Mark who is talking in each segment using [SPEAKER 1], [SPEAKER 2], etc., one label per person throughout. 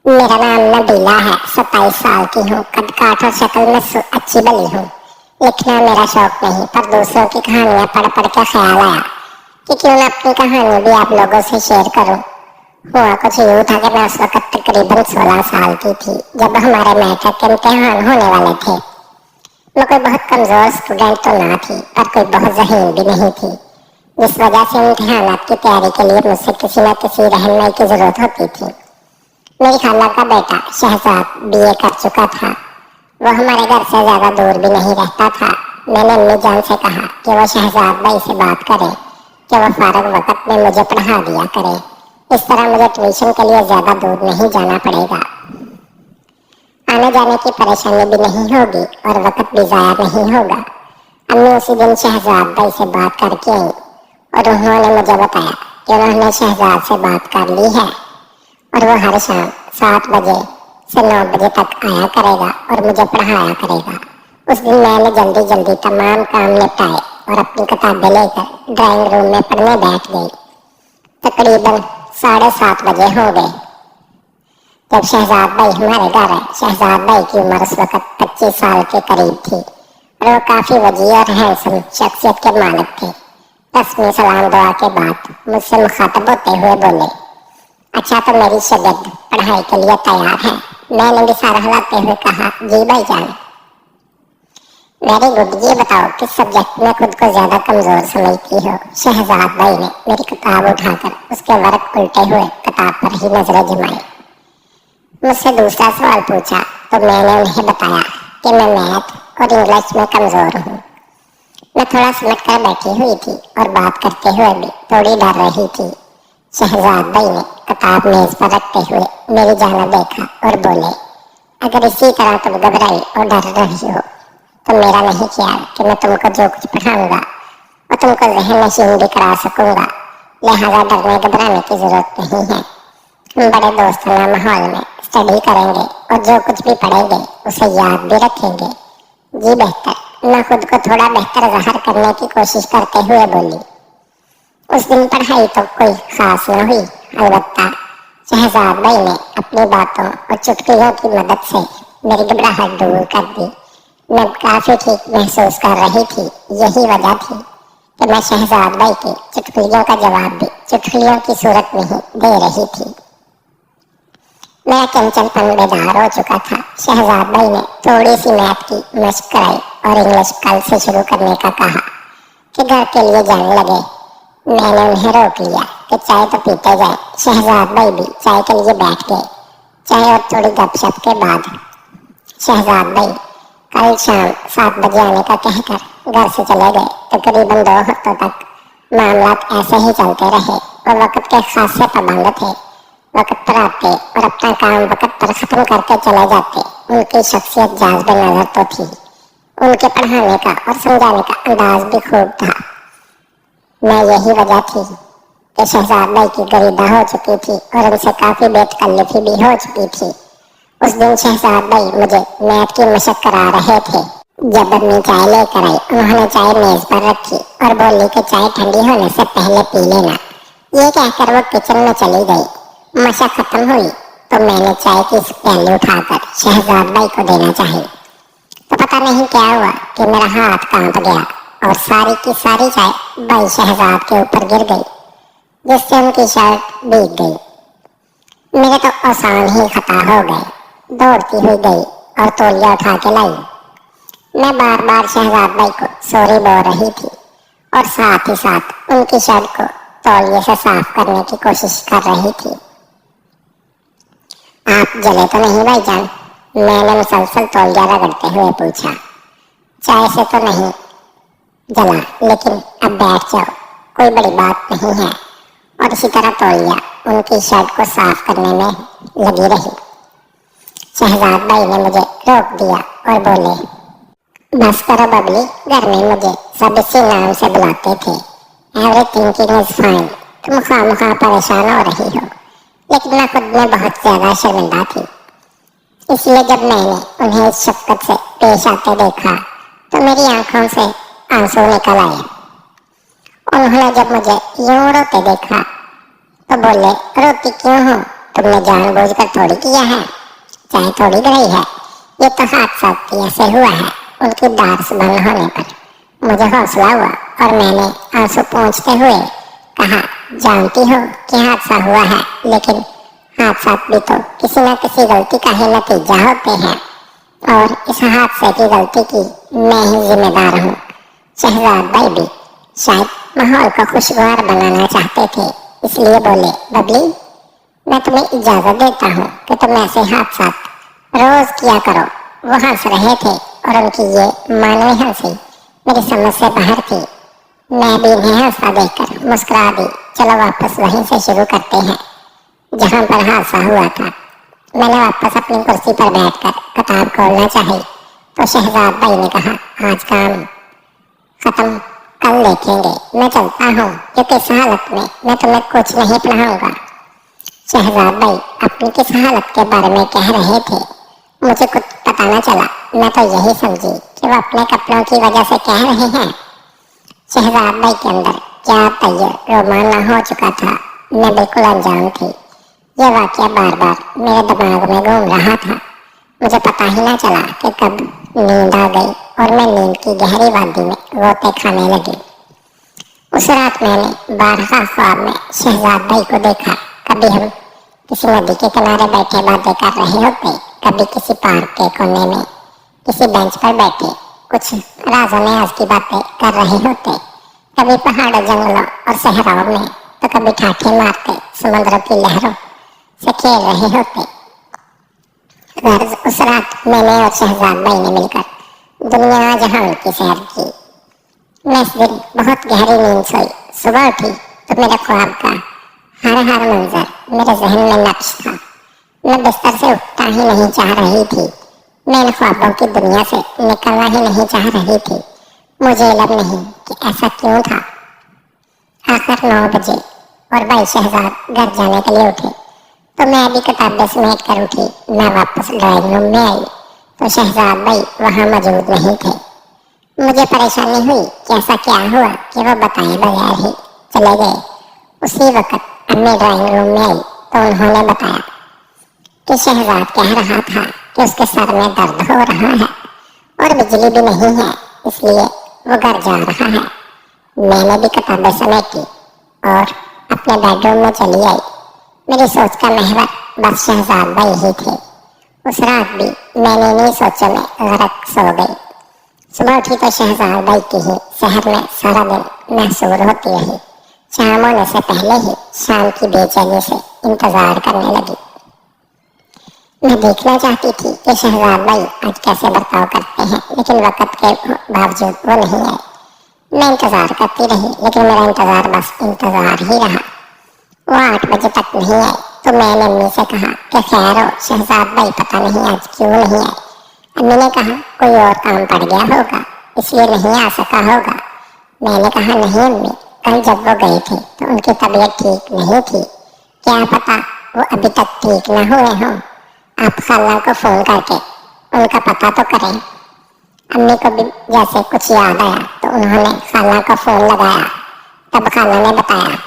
[SPEAKER 1] मेरा नाम नबीला है, 27 साल की हूँ। कद काठ और शक्ल में अच्छी भली हूँ। लिखना मेरा शौक नहीं, पर दूसरों की कहानियां पढ़ पढ़ के ख्याल आया कि क्यों न अपनी कहानी भी आप लोगों से शेयर करूं। हुआ कुछ यूं था कि मैं उस वक्त तकरीबन 16 साल की थी जब हमारे मैट्रिक के इम्तिहान होने वाले थे। मैं कोई बहुत कमजोर स्टूडेंट तो ना थी, पर कोई बहुत ज़हीन भी नहीं थी, जिस वजह से इम्तिहानात की तैयारी के लिए मुझसे किसी न किसी रहनुमाई की जरूरत होती थी। मेरी खाला का बेटा शहजाद बीए कर चुका था। वो हमारे घर से ज्यादा दूर भी नहीं रहता था। मैंने अम्मी जान से कहा कि वो शहजाद भाई से बात करे कि वो फारग वक्त में मुझे पढ़ा दिया करे। इस तरह मुझे ट्यूशन के लिए ज्यादा दूर नहीं जाना पड़ेगा, आने जाने की परेशानी भी नहीं होगी और वक्त भी जाया नहीं होगा। अम्मी उसी दिन शहजाद भाई से बात करके आई और उन्होंने मुझे बताया कि उन्होंने शहजाद से बात कर ली है और वो हर शाम 7 बजे से 9 बजे तक आया करेगा और मुझे पढ़ाया करेगा। उस दिन मैंने जल्दी जल्दी तमाम काम निपटाए और अपनी किताबें लेकर ड्राइंग रूम में पढ़ने बैठ गई। तकरीबन 7:30 बजे हो गए जब शहजाद भाई हमारे घर आए। शहजाद भाई की उम्र उस वक्त 25 साल के करीब थी और वो काफी वजीह और हैंडसम शख्सियत के मालिक थे। रस्मी सलाम दुआ के बाद मुझसे मुखातब होते हुए बोले, अच्छा तो मेरी शागिर्द पढ़ाई के लिए तैयार है। मैंने भी सर हिलाते हुए कहा, जी भाईजान। वेरी गुड, ये बताओ किस सब्जेक्ट में खुद को ज्यादा कमजोर समझती हो। शहजाद भाई ने मेरी किताब उठाकर उसके वर्क उल्टे हुए किताब पर ही नजरें जमाई। मुझसे दूसरा सवाल पूछा तो मैंने उन्हें बताया कि मैं मैथ और इंग्लिश में कमजोर हूँ। मैं थोड़ा समझ कर बैठी हुई थी और बात करते हुए भी थोड़ी डर रही थी। शहजाद भाई ने किताब मेज पर रखते हुए मेरी जानिब देखा और बोले, अगर इसी तरह तुम घबराई और डर रही हो तो मेरा नहीं ख्याल कि मैं तुमको जो कुछ पढ़ाऊंगा और तुमको जहन नशीन भी करा सकूंगा। लिहाजा डरने घबराने की जरूरत नहीं है। हम बड़े दोस्ताना माहौल में स्टडी करेंगे और जो कुछ भी पढ़ेंगे उसे याद भी रखेंगे। जी बेहतर। मैं खुद को थोड़ा बेहतर ज़ाहिर करने की कोशिश करते हुए बोली। उस दिन पढ़ाई तो कोई खास न हुई, अलबत्ता शहजाद भाई ने अपनी बातों और चुटकुलों की मदद से मेरी घबराहट दूर कर दी। मैं काफी ठीक महसूस कर रही थी। यही वजह थी कि मैं शहजाद भाई के चुटकुलियों का जवाब भी चुटकुलियों की सूरत में ही दे रही थी। मेरा चंचलपन बेदार हो चुका था। शहजाद भाई ने थोड़ी सी मैथ की मशक कराई और इंग्लिश कल से शुरू करने का कहा कि घर के लिए जाने लगे। मैंने उन्हें रोक लिया कि चाय तो पीते जाए। शहजाद भाई भी चाय के लिए बैठ गए। चाय और थोड़ी गपशप के बाद शहजाद भाई कल शाम 7 बजे आने का कहकर घर से चले गए। तकरीबन 2 हफ्तों तक मामलात ऐसे ही चलते रहे। वो वक्त के खासे पाबंद थे, वक्त पर आते और अपना काम वक्त पर खत्म करके चले जाते। उनकी शख्सियत जाज़िब नजर तो थी, उनके पढ़ाने का और समझाने का अंदाज भी खूब था। मैं यही वजह थी कि शहजाद भाई की गरीदा हो चुकी थी और उनसे काफी बेतकल्लुफी भी हो चुकी थी। उस दिन शहजाद भाई मुझे मैथ की मशक करा रहे थे। जब अम्मी चाय लेकर आई, उन्होंने चाय मेज पर रखी और बोली कि चाय ठंडी होने से पहले पी लेना। ये कहकर वो किचन में चली गई। मशक खत्म हुई तो मैंने चाय की प्याली उठाकर शहजाद भाई को देना चाही तो पता नहीं क्या हुआ कि मेरा हाथ कांप गया और सारी की सारी चाय भाई शहजाद के ऊपर गिर गई, जिससे उनकी शर्ट भीग गई। मेरे तो आसान ही खता हो गए। दौड़ती हुई गई और तौलिया उठा के लाई। मैं बार बार शहजाद भाई को सॉरी बोल रही थी और साथ ही साथ उनकी शर्ट को तौलिए से साफ करने की कोशिश कर रही थी। आप जले तो नहीं भाईजान? मैंने मुसलसल तौलिया रगड़ते हुए पूछा। चाय से तो नहीं जला, लेकिन अब बैठ जाओ, कोई बड़ी बात नहीं है। और इसी तरह तौलिया उनकी शर्ट को साफ करने में लगी रही। शहजाद भाई ने मुझे रोक दिया और बोले, बस करो बबली, घर में मुझे सब इसी नाम से बुलाते थे। Everything is fine. तुम खामखा परेशान हो रही हो। लेकिन मैं खुद में बहुत ज्यादा शर्मिंदा थी, इसलिए जब मैंने उन्हें इस शफकत से पेश आते देखा तो मेरी आंखों से आंसू निकल आए। उन्होंने जब मुझे यूं रोते देखा तो बोले, रोती क्यों हो? तुमने जानबूझकर थोड़ी किया है, चाय थोड़ी गई है, ये तो हादसा ऐसे हुआ है। उनकी दार्स बंद होने पर मुझे हौसला हुआ और मैंने आंसू पोंछते हुए कहा, जानती हो कि हादसा हुआ है, लेकिन हादसा भी तो किसी न किसी गलती का ही नतीजा होते हैं और इस हादसे की गलती की मैं ही जिम्मेदार हूँ। शहजाद भाई भी शायद माहौल को खुशगवार बनाना चाहते थे, इसलिए बोले, बबली मैं तुम्हें इजाजत देता हूँ कि तुम ऐसे हादसा रोज किया करो। वो हंस रहे थे और उनकी ये मानवी हंसी मेरी समझ से बाहर थी। मैं भी इन्हें हंसता देखकर मुस्कुरा दी। चलो वापस वहीं से शुरू करते हैं जहाँ पर हादसा हुआ था। मैंने वापस अपनी कुर्सी पर बैठकर किताब खोलना चाही तो शहजाद भाई ने कहा, आज काम खत्म, कल देखेंगे, मैं चलता हूँ क्योंकि इस हालत में मैं तुम्हें कुछ नहीं पढ़ाऊंगा। शहजाद भाई अपनी किस हालत के बारे में कह रहे थे मुझे कुछ पता न चला। मैं तो यही समझी कि वो अपने कपड़ों की वजह से कह रहे हैं। शहजाद भाई के अंदर क्या तैयार रोमाना हो चुका था, मैं बिल्कुल अनजान थी। यह वाकया बार बार मेरे दिमाग में घूम रहा था। मुझे पता ही ना चला कि कब नींद आ गई और मैं नींद की गहरी वादी में रोते खाने लगी। उस रात मैंने बारहा ख्वाब में शहजाद भाई को देखा। कभी हम किसी नदी के किनारे बैठे बातें कर रहे होते, कभी किसी पार्क के कोने में किसी बेंच पर बैठे कुछ राज़ो न्याज़ की बातें कर रहे होते, कभी पहाड़ों जंगलों और सहराओं में, तो कभी ठाठे मारते समुद्रों की लहरों से खेल रहे होते। गर्ज उस रात मैंने और शहजाद भाई ने मिलकर दुनिया जहान की सैर की। मैं इस दिन बहुत गहरी नींद सोई। सुबह उठी तो मेरे ख्वाब का हर मंजर मेरे जहन में नक्श था। मैं बिस्तर से उठना ही नहीं चाह रही थी। मैं इन ख्वाबों की दुनिया से निकलना ही नहीं चाह रही थी। मुझे इल्म नहीं कि ऐसा क्यों था। आखिर 9 बजे और भाई शहजाद घर जाने के लिए उठे तो मैं भी किताबें समेट कर उठी। मैं वापस ड्राइंग रूम में आई तो शहजाद भाई वहाँ मौजूद नहीं थे। मुझे परेशानी हुई कि ऐसा क्या हुआ कि वो बताए बगैर ही चले गए। उसी वक्त अम्मी ड्राइंग रूम में आई तो उन्होंने बताया कि शहजाद कह रहा था कि उसके सर में दर्द हो रहा है और बिजली भी नहीं है, इसलिए वो घर जा रहा है। मैंने भी किताबें समेटी और अपने बेडरूम में चली आई। मेरी सोच का महवर बस शहजाद भाई ही थे। उस रात भी मैंने इन्हीं सोचों में गरक सो गई। सुबह उठी तो शहजाद भाई की ही शहर में सारा दिन महसूर होती रही। शाम होने से पहले ही शाम की बेचैनी से इंतजार करने लगी। मैं देखना चाहती थी कि शहजाद भाई आज कैसे बर्ताव करते हैं, लेकिन वक्त के बावजूद वो नहीं आए। मैं इंतजार करती रही, लेकिन मेरा इंतजार बस इंतजार ही रहा। वो 8 बजे तक नहीं आए तो मैंने अम्मी से कहा कि खैर हो, शहजाद भाई पता नहीं आज क्यों नहीं आए। अम्मी ने कहा कोई और काम पड़ गया होगा, इसलिए नहीं आ सका होगा। मैंने कहा नहीं अम्मी, कल जब वो गए थे तो उनकी तबीयत ठीक नहीं थी, क्या पता वो अभी तक ठीक न हुए हों। आप खाला को फोन करके उनका पता तो करें। अम्मी को भी जैसे कुछ याद आया तो उन्होंने खाला को फोन लगाया। तब खाला ने बताया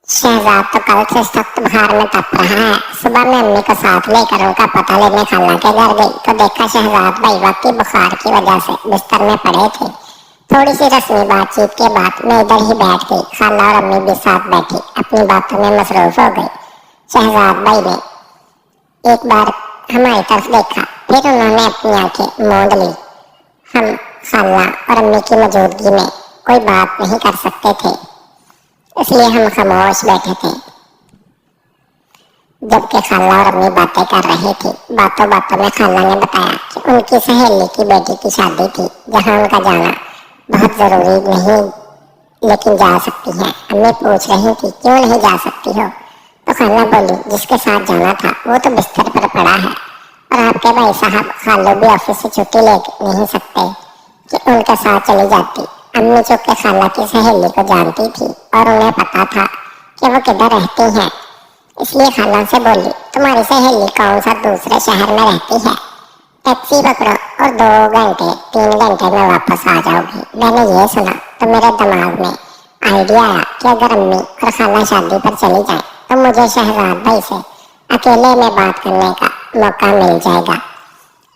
[SPEAKER 1] शहजाद तो कल से सख्त बुखार में तप रहा है। सुबह में अम्मी को साथ लेकर उनका पता लेने खाला के घर गई तो देखा शहजाद भाई वाकई बुखार की वजह से बिस्तर में पड़े थे। थोड़ी सी रस्मी बातचीत के बाद मैं इधर ही बैठ गई। खाला और अम्मी भी साथ बैठी अपनी बातों में मसरूफ हो गई। शहजाद भाई ने एक बार हमारी तरफ देखा, फिर उन्होंने अपनी आंखें मूंद ली। हम खाला और अम्मी की मौजूदगी में कोई बात नहीं कर सकते थे, इसलिए हम खामोश बैठे थे। जबकि खाला और अम्मी बातें कर रही थी, बातों बातों में खाला ने बताया कि उनकी सहेली की बेटी की शादी थी जहां उनका जाना बहुत जरूरी नहीं, लेकिन जा सकती हैं। अम्मी पूछ रही थी क्यों नहीं जा सकती हो तो खाला बोली जिसके साथ जाना था वो तो बिस्तर पर पड़ा है और आपके भाई साहब खालू भी ऑफिस से छुट्टी ले नहीं सकते कि उनके साथ चली जाती। अम्मी चुपके खाला की सहेली को जानती थी और उन्हें पता था कि वो किधर रहती हैं, इसलिए खाला से बोली तुम्हारी सहेली कौन सा दूसरे शहर में रहती है, टैक्सी पकड़ो और 2 घंटे 3 घंटे में वापस आ जाओगी। मैंने ये सुना तो मेरे दिमाग में आइडिया आया कि अगर अम्मी और खाला शादी पर चली जाए तो मुझे शहजाद भाई से अकेले में बात करने का मौका मिल जाएगा।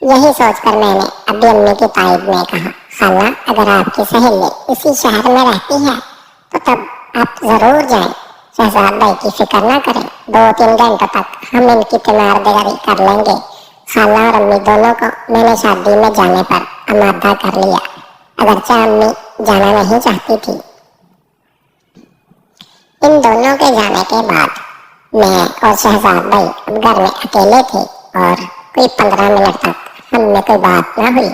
[SPEAKER 1] यही सोचकर मैंने अभी अम्मी की ताईद में कहा, खाला अगर आपकी सहेली इसी शहर में रहती है तो तब आप जरूर जाएं। शहजाद भाई की फिक्र न करें, 2-3 घंटों तक हम इनकी तीमारदारी कर लेंगे। खाला और अम्मी दोनों को मैंने शादी में जाने पर आमादा कर लिया, अगरचे अम्मी जाना नहीं चाहती थी। इन दोनों के जाने के बाद मैं और शहजाद भाई अब घर में अकेले थे और कोई 15 मिनट तक हमने कोई बात न हुई।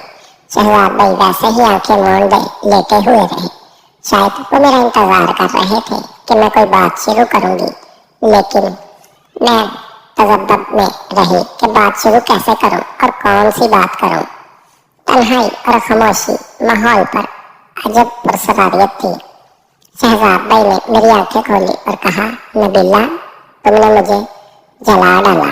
[SPEAKER 1] शहजाद भाई वैसे ही आंखें मूंदे लेटे हुए रहे। शायद वो मेरा इंतजार कर रहे थे कि मैं कोई बात शुरू करूंगी, लेकिन मैं तजब्बुब में रही कि बात शुरू कैसे करूं और कौन सी बात करूं। तन्हाई और खामोशी माहौल पर अजब पुरसरारियत थी। शहजाद भाई ने मेरी आंखें खोली और कहा, नबीला तुमने मुझे जला डाला।